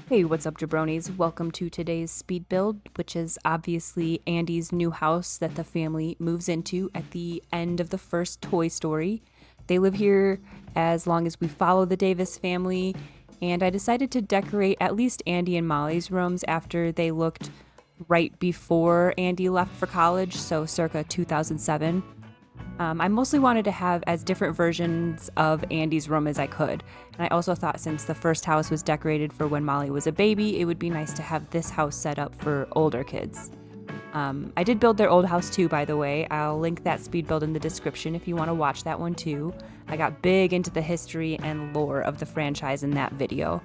Hey, what's up, jabronis? Welcome to today's speed build, which is obviously Andy's new house that the family moves into at the end of the first Toy Story. They live here as long as we follow the Davis family, and I decided to decorate at least Andy and Molly's rooms after they looked right before Andy left for college, so circa 2007. I mostly wanted to have as different versions of Andy's room as I could. And I also thought since the first house was decorated for when Molly was a baby, it would be nice to have this house set up for older kids. I did build their old house too, by the way. I'll link that speed build in the description if you want to watch that one too. I got big into the history and lore of the franchise in that video.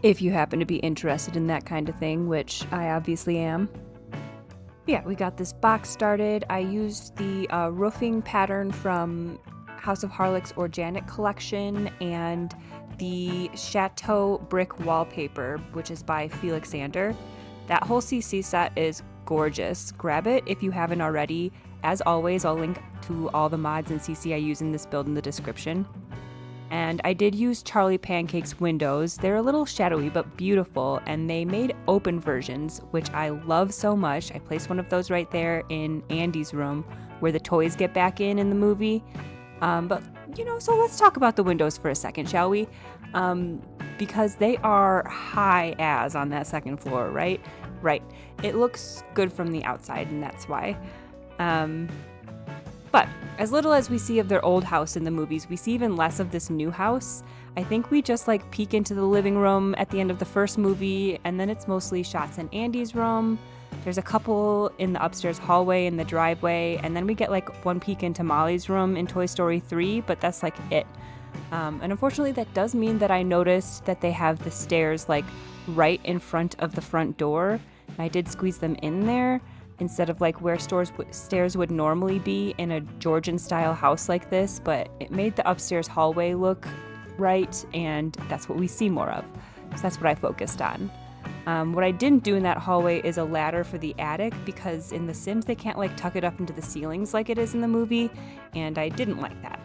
If you happen to be interested in that kind of thing, which I obviously am. Yeah, we got this box started. I used the roofing pattern from House of Harlech's Organic collection and the Chateau brick wallpaper, which is by Felixander. That whole CC set is gorgeous. Grab it if you haven't already. As always, I'll link to all the mods and CC I use in this build in the description. And I did use Charlie Pancake's windows. They're a little shadowy but beautiful, and they made open versions, which I love so much. I placed one of those right there in Andy's room where the toys get back in the movie. So let's talk about the windows for a second, shall we? Because they are high as on that second floor, right? Right. It looks good from the outside, and that's why. But as little as we see of their old house in the movies, we see even less of this new house. I think we just peek into the living room at the end of the first movie, and then it's mostly shots in Andy's room. There's a couple in the upstairs hallway in the driveway, and then we get one peek into Molly's room in Toy Story 3, but that's it. And unfortunately, that does mean that I noticed that they have the stairs right in front of the front door, and I did squeeze them in there instead of where stairs would normally be in a Georgian-style house like this, but it made the upstairs hallway look right, and that's what we see more of. So that's what I focused on. What I didn't do in that hallway is a ladder for the attic, because in The Sims they can't tuck it up into the ceilings like it is in the movie, and I didn't like that.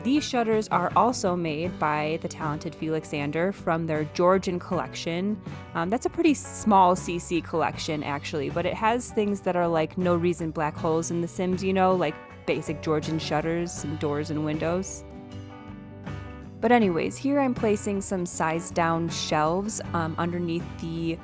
These shutters are also made by the talented Felixander from their Georgian collection. That's a pretty small CC collection, actually, but it has things that are no reason black holes in The Sims, like basic Georgian shutters and doors and windows. But anyways, here I'm placing some sized down shelves underneath the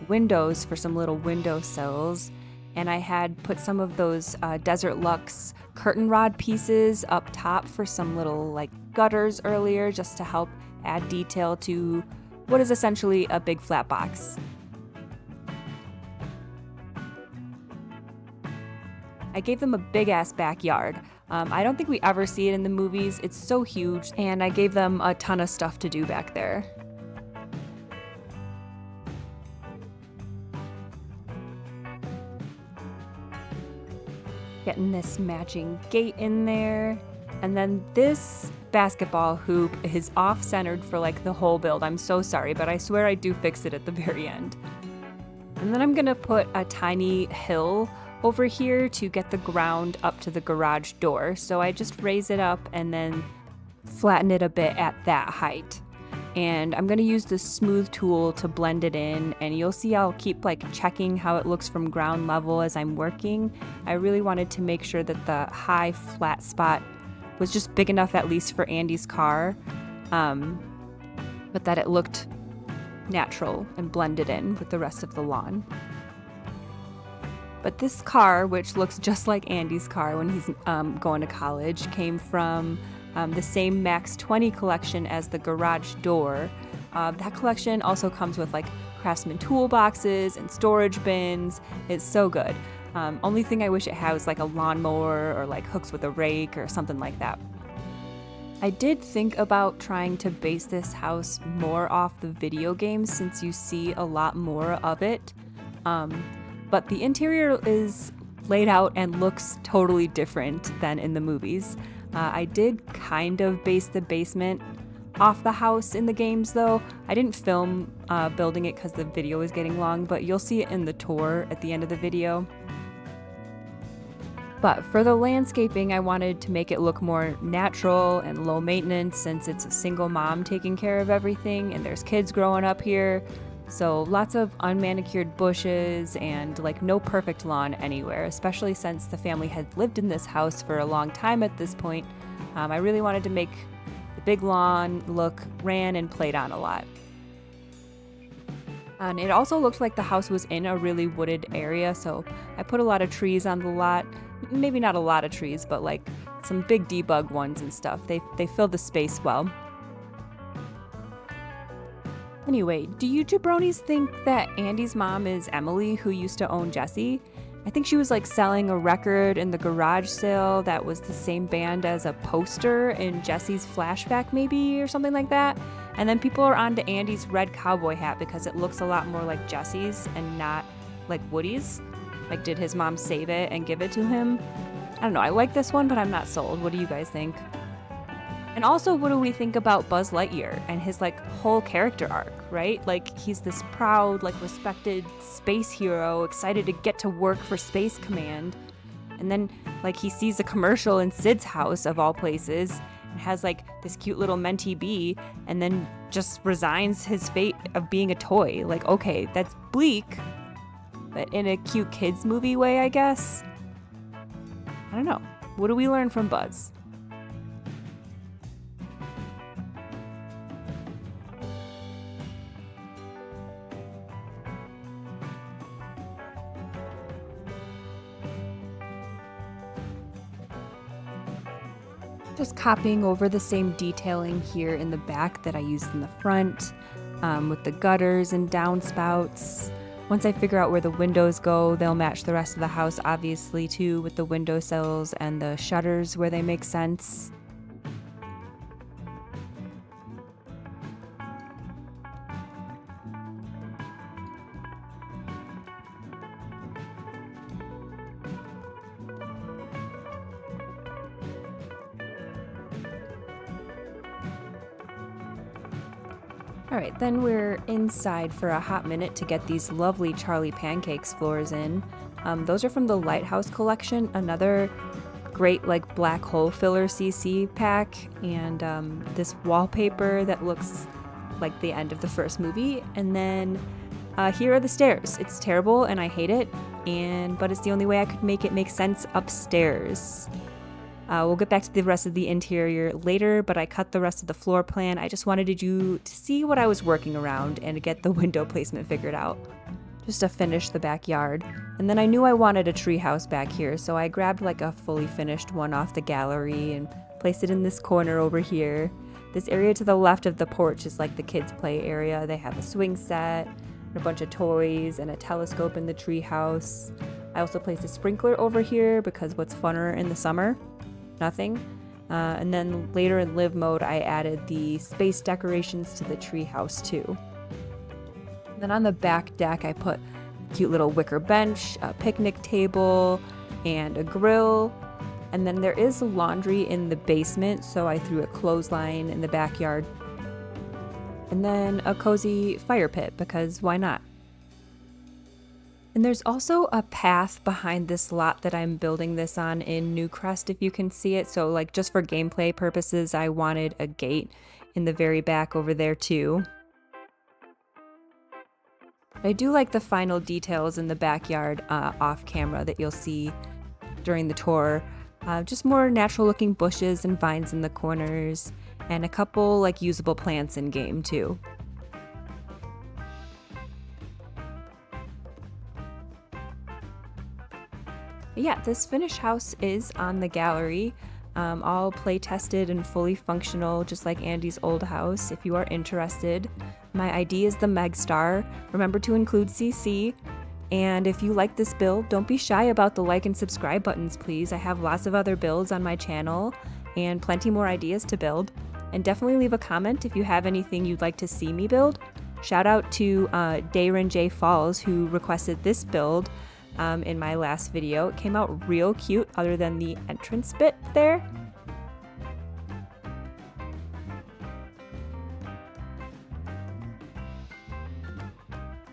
windows for some little window sills. And I had put some of those Desert Luxe curtain rod pieces up top for some little gutters earlier, just to help add detail to what is essentially a big flat box. I gave them a big ass backyard. I don't think we ever see it in the movies. It's so huge, and I gave them a ton of stuff to do back there. Getting this matching gate in there. And then this basketball hoop is off-centered for the whole build. I'm so sorry, but I swear I do fix it at the very end. And then I'm gonna put a tiny hill over here to get the ground up to the garage door. So I just raise it up and then flatten it a bit at that height. And I'm gonna use the smooth tool to blend it in, and you'll see I'll keep checking how it looks from ground level as I'm working. I really wanted to make sure that the high flat spot was just big enough at least for Andy's car, but that it looked natural and blended in with the rest of the lawn. But this car, which looks just like Andy's car when he's going to college, came from the same Max 20 collection as the garage door. That collection also comes with Craftsman toolboxes and storage bins. It's so good. Only thing I wish it had was a lawnmower or hooks with a rake or something like that. I did think about trying to base this house more off the video games, since you see a lot more of it. But the interior is laid out and looks totally different than in the movies. I did kind of base the basement off the house in the games, though. I didn't film building it because the video was getting long, but you'll see it in the tour at the end of the video. But for the landscaping, I wanted to make it look more natural and low maintenance since it's a single mom taking care of everything and there's kids growing up here. So lots of unmanicured bushes and like no perfect lawn anywhere, especially since the family had lived in this house for a long time at this point. I really wanted to make the big lawn look ran and played on a lot. And it also looked like the house was in a really wooded area, so I put a lot of trees on the lot. Maybe not a lot of trees, but like some big debug ones and stuff. They fill the space well. Anyway, do you jabronis think that Andy's mom is Emily, who used to own Jesse? I think she was like selling a record in the garage sale that was the same band as a poster in Jesse's flashback maybe, or something like that. And then people are on to Andy's red cowboy hat because it looks a lot more like Jesse's and not like Woody's. Like, did his mom save it and give it to him? I don't know, I like this one, but I'm not sold. What do you guys think? And also, what do we think about Buzz Lightyear and his like whole character arc, right? Like, he's this proud, like respected space hero, excited to get to work for Space Command. And then like he sees a commercial in Sid's house of all places and has like this cute little mentee bee and then just resigns his fate of being a toy. Like, okay, that's bleak, but in a cute kids movie way, I guess. I don't know. What do we learn from Buzz? Just copying over the same detailing here in the back that I used in the front, with the gutters and downspouts. Once I figure out where the windows go, they'll match the rest of the house obviously too, with the windowsills and the shutters where they make sense. Alright, then we're inside for a hot minute to get these lovely Charlie Pancakes floors in. Those are from the Lighthouse collection, another great like black hole filler CC pack, and this wallpaper that looks like the end of the first movie. And then here are the stairs. It's terrible and I hate it, but it's the only way I could make it make sense upstairs. We'll get back to the rest of the interior later, but I cut the rest of the floor plan. I just wanted you to see what I was working around and to get the window placement figured out, just to finish the backyard. And then I knew I wanted a treehouse back here, so I grabbed like a fully finished one off the gallery and placed it in this corner over here. This area to the left of the porch is like the kids' play area. They have a swing set, and a bunch of toys, and a telescope in the treehouse. I also placed a sprinkler over here because what's funner in the summer? Nothing. And then later in live mode, I added the space decorations to the treehouse too. And then on the back deck, I put a cute little wicker bench, a picnic table, and a grill. And then there is laundry in the basement, so I threw a clothesline in the backyard. And then a cozy fire pit, because why not? And there's also a path behind this lot that I'm building this on in Newcrest, if you can see it. So like just for gameplay purposes, I wanted a gate in the very back over there too. I do like the final details in the backyard off camera that you'll see during the tour. Just more natural looking bushes and vines in the corners, and a couple like usable plants in game too. Yeah, this finished house is on the gallery, all play tested and fully functional, just like Andy's old house. If you are interested, my ID is TheMegstar. Remember to include CC. And if you like this build, don't be shy about the like and subscribe buttons, please. I have lots of other builds on my channel and plenty more ideas to build. And definitely leave a comment if you have anything you'd like to see me build. Shout out to Dayron J Falls, who requested this build in my last video. It came out real cute other than the entrance bit there.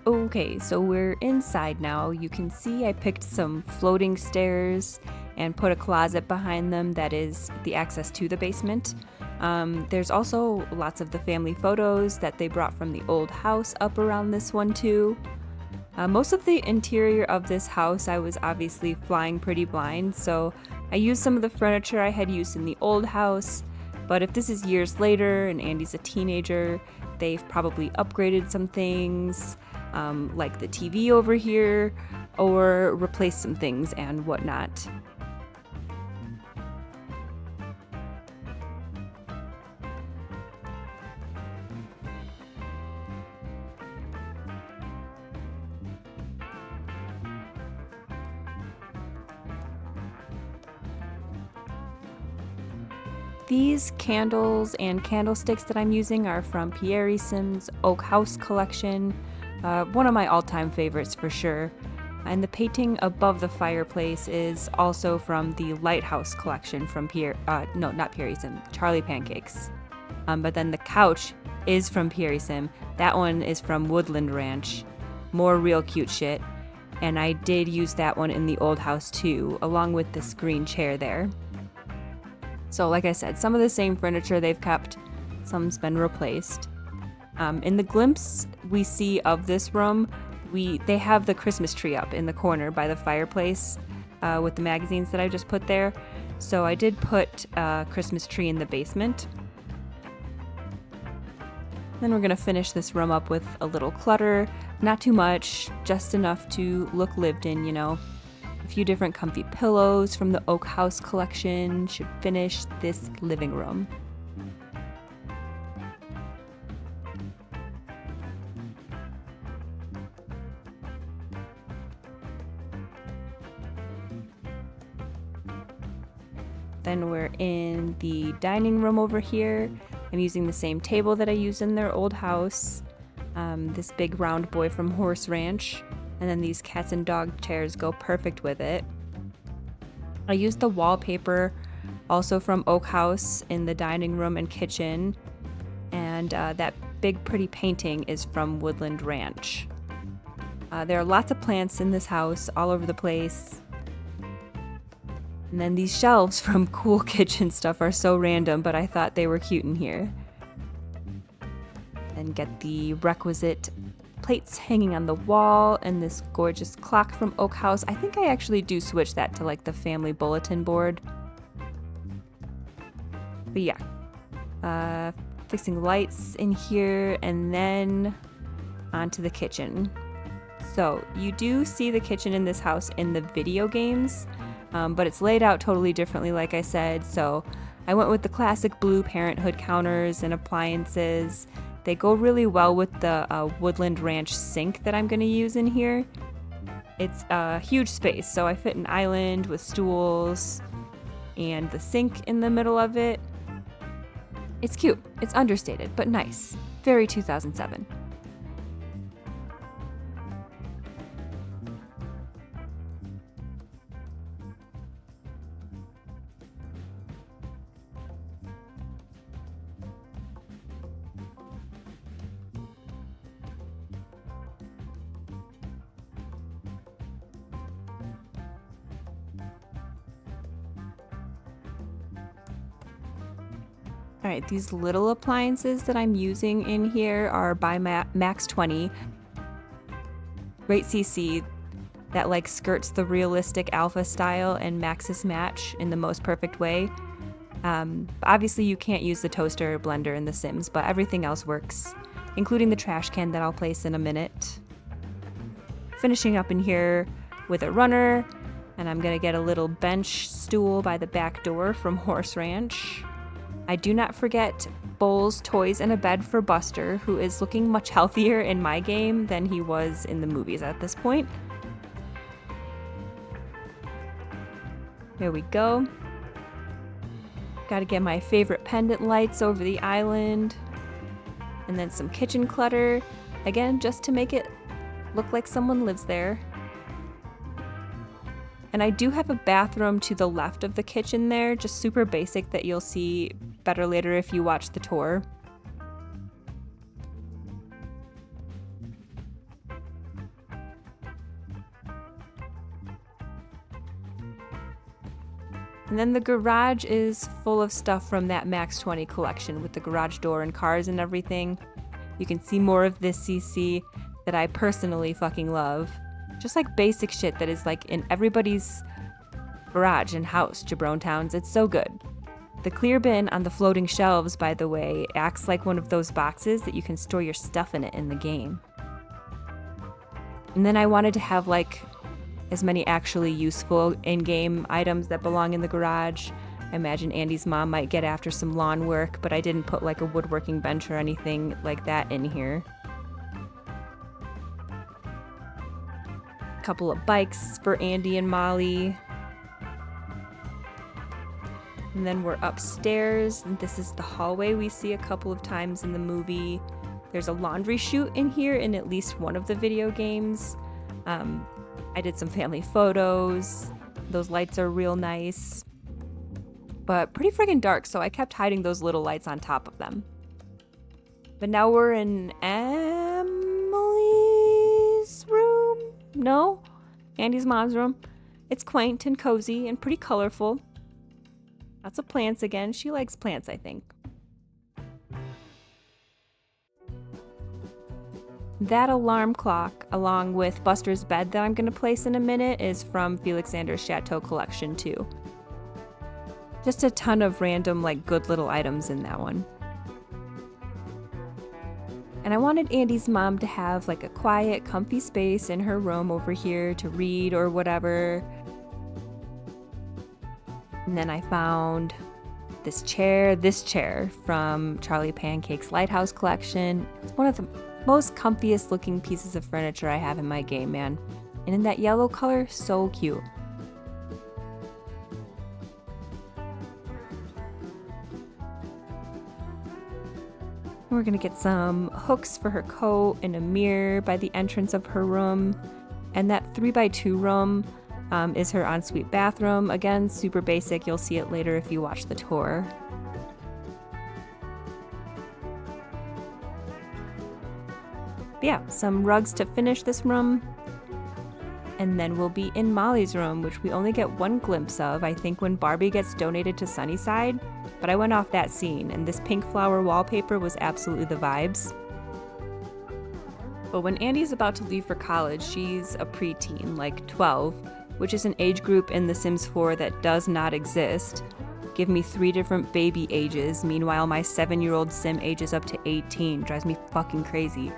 Okay, so we're inside now. You can see I picked some floating stairs and put a closet behind them that is the access to the basement. There's also lots of the family photos that they brought from the old house up around this one too. Most of the interior of this house I was obviously flying pretty blind, so I used some of the furniture I had used in the old house, but if this is years later and Andy's a teenager, they've probably upgraded some things, like the TV over here, or replaced some things and whatnot. These candles and candlesticks that I'm using are from Sim's Oak House collection, one of my all-time favorites for sure. And the painting above the fireplace is also from the Lighthouse collection from Charlie Pancakes. But then the couch is from Sim. That one is from Woodland Ranch. More real cute shit. And I did use that one in the old house too, along with this green chair there. So like I said, some of the same furniture they've kept, some's been replaced. In the glimpse we see of this room, they have the Christmas tree up in the corner by the fireplace with the magazines that I just put there. So I did put a Christmas tree in the basement. Then we're gonna finish this room up with a little clutter, not too much, just enough to look lived in, you know. A few different comfy pillows from the Oak House collection should finish this living room. Then we're in the dining room over here. I'm using the same table that I used in their old house. This big round boy from Horse Ranch. And then these cats and dog chairs go perfect with it. I used the wallpaper also from Oak House in the dining room and kitchen. And that big pretty painting is from Woodland Ranch. There are lots of plants in this house all over the place. And then these shelves from Cool Kitchen stuff are so random, but I thought they were cute in here. And get the requisite plates hanging on the wall and this gorgeous clock from Oak House. I think I actually do switch that to like the family bulletin board. But yeah, fixing lights in here and then onto the kitchen. So you do see the kitchen in this house in the video games, but it's laid out totally differently like I said. So I went with the classic blue Parenthood counters and appliances. They go really well with the Woodland Ranch sink that I'm going to use in here. It's a huge space, so I fit an island with stools and the sink in the middle of it. It's cute. It's understated, but nice. Very 2007. All right, these little appliances that I'm using in here are by Max 20. Great CC that like skirts the realistic alpha style and Maxis match in the most perfect way. Obviously you can't use the toaster or blender in The Sims, but everything else works, including the trash can that I'll place in a minute. Finishing up in here with a runner, and I'm gonna get a little bench stool by the back door from Horse Ranch. I do not forget bowls, toys, and a bed for Buster, who is looking much healthier in my game than he was in the movies at this point. There we go. Gotta get my favorite pendant lights over the island. And then some kitchen clutter, again, just to make it look like someone lives there. And I do have a bathroom to the left of the kitchen there, just super basic that you'll see better later if you watch the tour. And then the garage is full of stuff from that Max 20 collection with the garage door and cars and everything. You can see more of this CC that I personally fucking love. Just like basic shit that is like in everybody's garage and house, Jabrone Towns. It's so good. The clear bin on the floating shelves, by the way, acts like one of those boxes that you can store your stuff in it in the game. And then I wanted to have like as many actually useful in-game items that belong in the garage. I imagine Andy's mom might get after some lawn work, but I didn't put like a woodworking bench or anything like that in here. A couple of bikes for Andy and Molly. And then we're upstairs, and this is the hallway we see a couple of times in the movie. There's a laundry chute in here in at least one of the video games. I did some family photos. Those lights are real nice, but pretty friggin' dark, so I kept hiding those little lights on top of them. But now we're in Emily's room? No? Andy's mom's room. It's quaint and cozy and pretty colorful. Lots of plants again. She likes plants, I think. That alarm clock, along with Buster's bed that I'm going to place in a minute, is from Felixander's Chateau collection too. Just a ton of random, like, good little items in that one. And I wanted Andy's mom to have like a quiet, comfy space in her room over here to read or whatever. And then I found this chair from Charlie Pancake's Lighthouse collection. It's one of the most comfiest looking pieces of furniture I have in my game, man. And in that yellow color, so cute. We're gonna get some hooks for her coat and a mirror by the entrance of her room. And that 3x2 room is her ensuite bathroom. Again, super basic. You'll see it later if you watch the tour. But yeah, some rugs to finish this room. And then we'll be in Molly's room, which we only get one glimpse of, I think, when Barbie gets donated to Sunnyside. But I went off that scene, and this pink flower wallpaper was absolutely the vibes. But when Andy's about to leave for college, she's a preteen, like 12, which is an age group in The Sims 4 that does not exist. Give me 3 different baby ages, meanwhile my 7-year-old Sim ages up to 18. Drives me fucking crazy.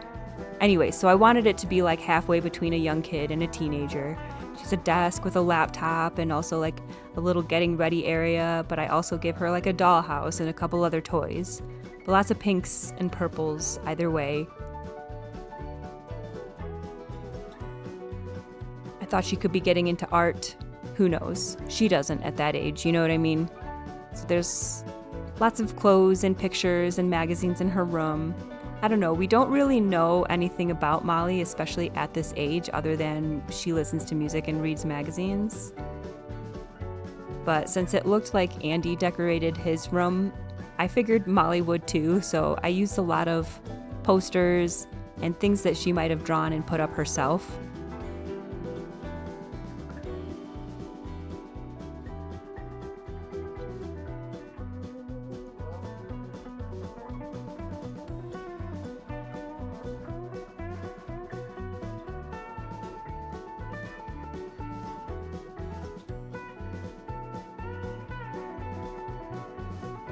Anyway, so I wanted it to be like halfway between a young kid and a teenager. She's a desk with a laptop and also like a little getting ready area, but I also give her like a dollhouse and a couple other toys. But lots of pinks and purples either way. I thought she could be getting into art. Who knows? She doesn't at that age, you know what I mean? So there's lots of clothes and pictures and magazines in her room. I don't know, we don't really know anything about Molly, especially at this age, other than she listens to music and reads magazines. But since it looked like Andy decorated his room, I figured Molly would too, so I used a lot of posters and things that she might have drawn and put up herself.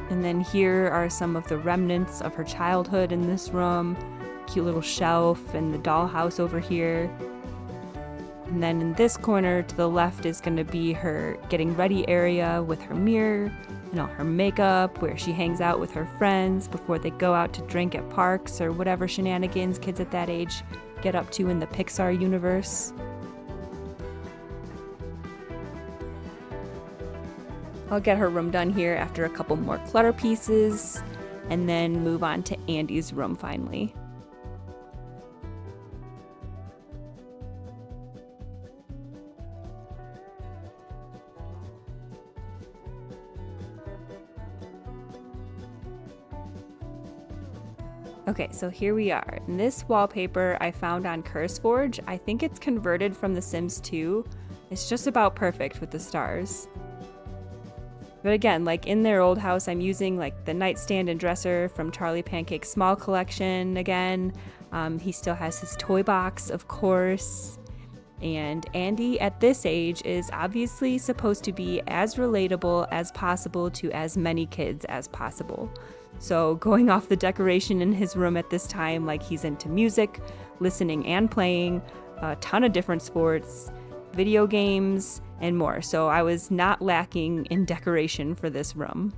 And then here are some of the remnants of her childhood in this room. Cute little shelf and the dollhouse over here. And then in this corner to the left is going to be her getting ready area with her mirror and all her makeup, where she hangs out with her friends before they go out to drink at parks or whatever shenanigans kids at that age get up to in the Pixar universe. I'll get her room done here after a couple more clutter pieces, and then move on to Andy's room finally. Okay, so here we are. And this wallpaper I found on CurseForge. I think it's converted from The Sims 2. It's just about perfect with the stars. But again, like in their old house, I'm using like the nightstand and dresser from Charlie Pancake's small collection again. He still has his toy box, of course. And Andy at this age is obviously supposed to be as relatable as possible to as many kids as possible. So going off the decoration in his room at this time, like he's into music, listening and playing, a ton of different sports, video games, and more. So I was not lacking in decoration for this room.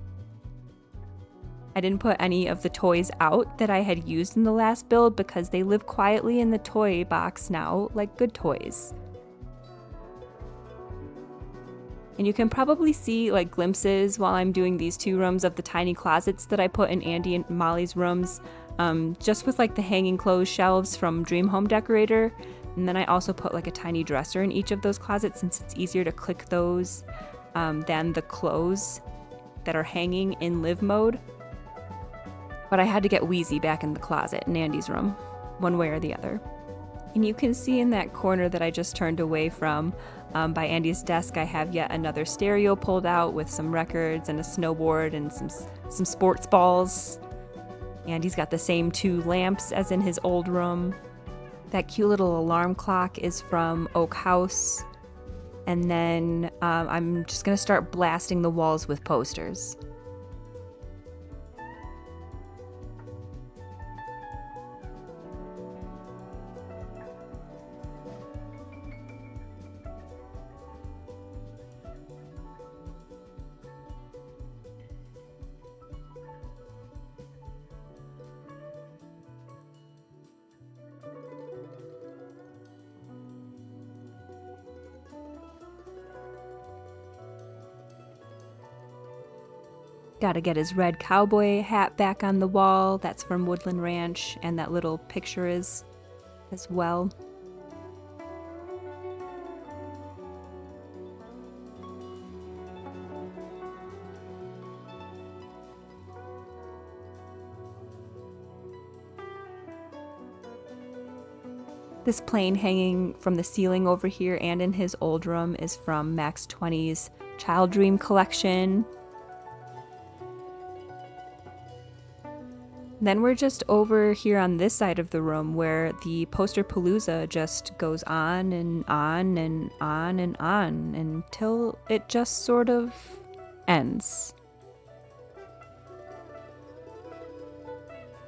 I didn't put any of the toys out that I had used in the last build because they live quietly in the toy box now, like good toys. And you can probably see like glimpses while I'm doing these 2 rooms of the tiny closets that I put in Andy and Molly's rooms, just with like the hanging clothes shelves from Dream Home Decorator. And then I also put like a tiny dresser in each of those closets since it's easier to click those than the clothes that are hanging in live mode. But I had to get Wheezy back in the closet in Andy's room, one way or the other. And you can see in that corner that I just turned away from, by Andy's desk, I have yet another stereo pulled out with some records and a snowboard and some sports balls. Andy's got the same 2 lamps as in his old room. That cute little alarm clock is from Oak House. And then I'm just gonna start blasting the walls with posters. Gotta get his red cowboy hat back on the wall. That's from Woodland Ranch, and that little picture is as well. This plane hanging from the ceiling over here and in his old room is from Max 20's Child Dream collection. Then we're just over here on this side of the room where the poster palooza just goes on and on and on and on until it just sort of ends.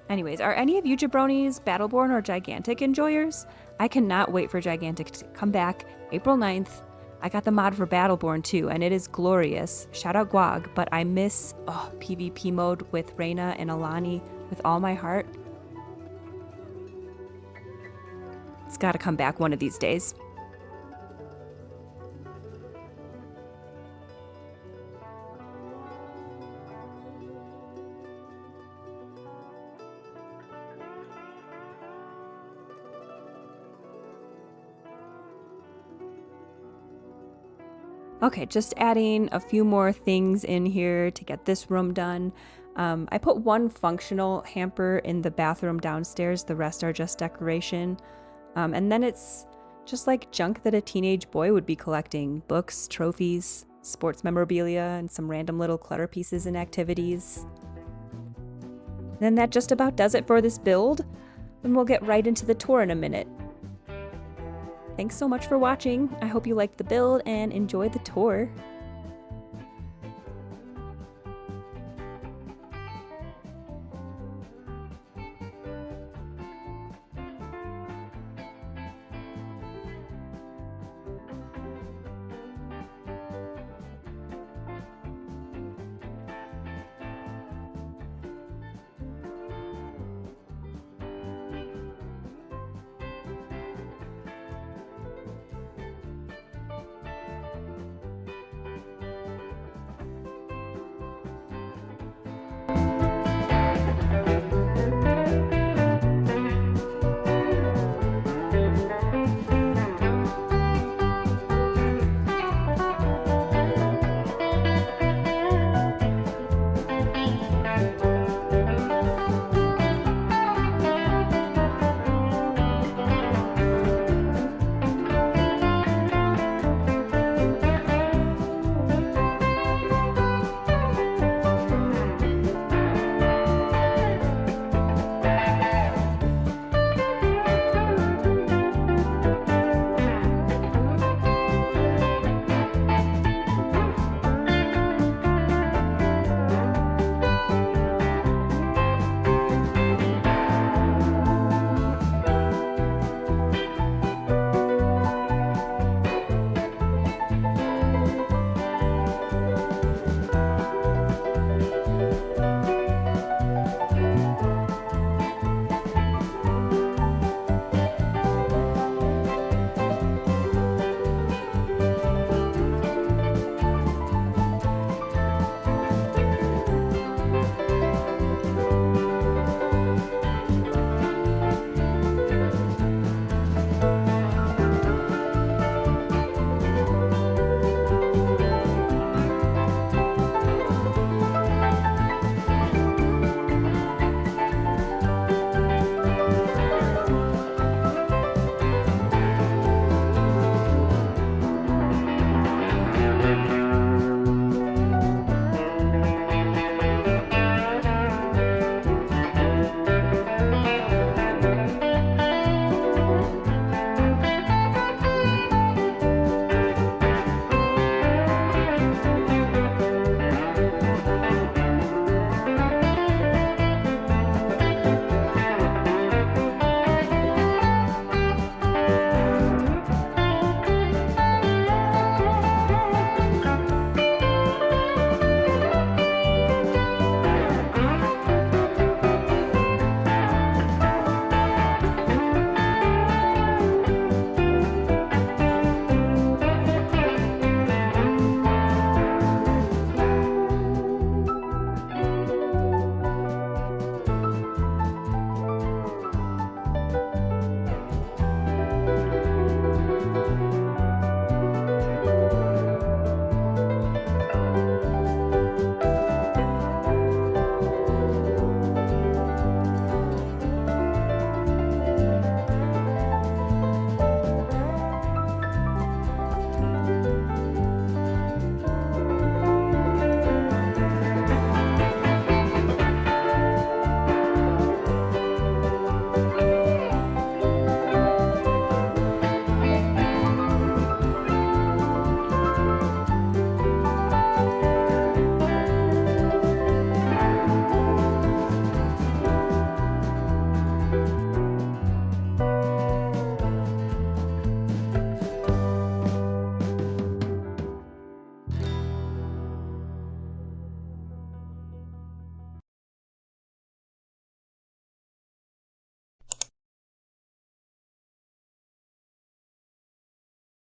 Anyways, are any of you jabronis Battleborn or Gigantic enjoyers? I cannot wait for Gigantic to come back April 9th. I got the mod for Battleborn too, and it is glorious. Shout out Guag, but I miss PvP mode with Reyna and Alani with all my heart. It's gotta come back one of these days. Okay, just adding a few more things in here to get this room done. I put one functional hamper in the bathroom downstairs. The rest are just decoration. And then it's just like junk that a teenage boy would be collecting. Books, trophies, sports memorabilia, and some random little clutter pieces and activities. Then that just about does it for this build. And we'll get right into the tour in a minute. Thanks so much for watching. I hope you liked the build and enjoyed the tour.